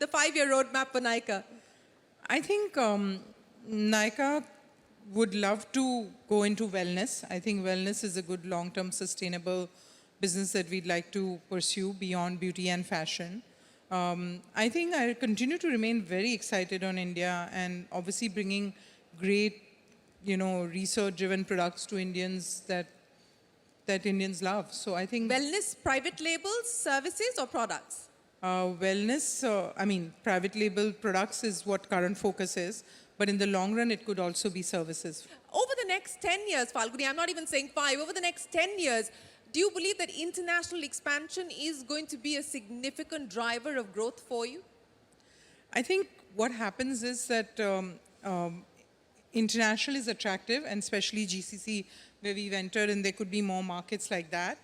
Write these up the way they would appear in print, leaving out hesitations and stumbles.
the 5-year roadmap for Nykaa? I think Nykaa would love to go into wellness. I think wellness is a good long-term sustainable business that we'd like to pursue beyond beauty and fashion. I think I continue to remain very excited on India and obviously bringing great, research-driven products to Indians that Indians love. So I think Wellness, private labels, services or products? wellness, private label products is what current focus is, but in the long run, it could also be services. Over the next 10 years, Falguni, I'm not even saying 5, over the next 10 years, do you believe that international expansion is going to be a significant driver of growth for you? I think what happens is that international is attractive, and especially GCC, where we've entered, and there could be more markets like that.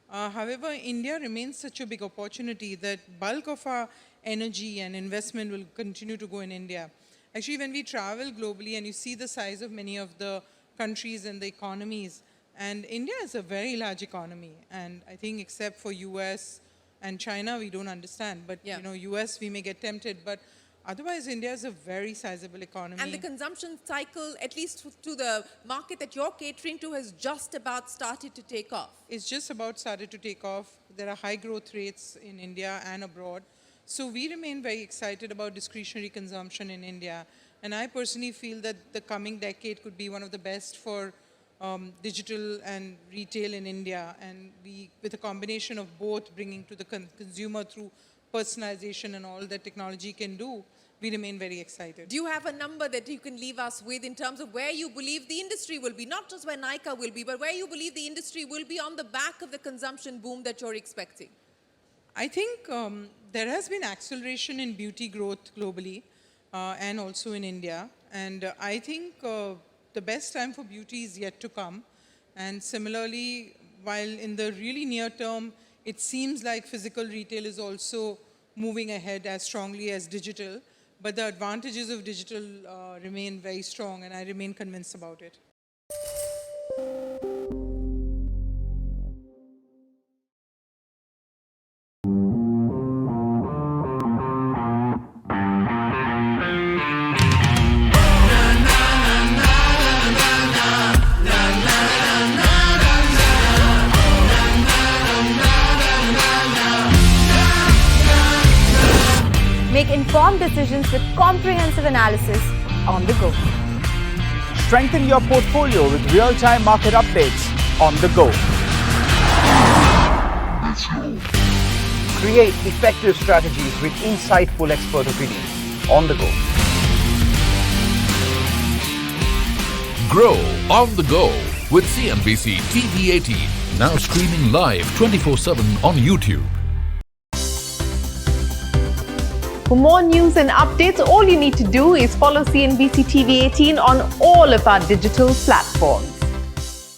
However, India remains such a big opportunity that bulk of our energy and investment will continue to go in India. Actually, when we travel globally and you see the size of many of the countries and the economies, and India is a very large economy, and I think except for US and China, we don't understand. But US, we may get tempted, but otherwise, India is a very sizable economy. And the consumption cycle, at least to the market that you're catering to, has just about started to take off. It's just about started to take off. There are high growth rates in India and abroad. So we remain very excited about discretionary consumption in India. And I personally feel that the coming decade could be one of the best for digital and retail in India. And with a combination of both, bringing to the consumer through personalization and all that technology can do, we remain very excited. Do you have a number that you can leave us with in terms of where you believe the industry will be? Not just where Nykaa will be, but where you believe the industry will be on the back of the consumption boom that you're expecting? I think there has been acceleration in beauty growth globally and also in India. And I think the best time for beauty is yet to come. And similarly, while in the really near term, it seems like physical retail is also moving ahead as strongly as digital, but the advantages of digital remain very strong, and I remain convinced about it. Make informed decisions with comprehensive analysis on the go. Strengthen your portfolio with real-time market updates on the go. Create effective strategies with insightful expert opinions on the go. Grow on the go with CNBC TV 18, now streaming live 24/7 on YouTube. For more news and updates, all you need to do is follow CNBC TV 18 on all of our digital platforms.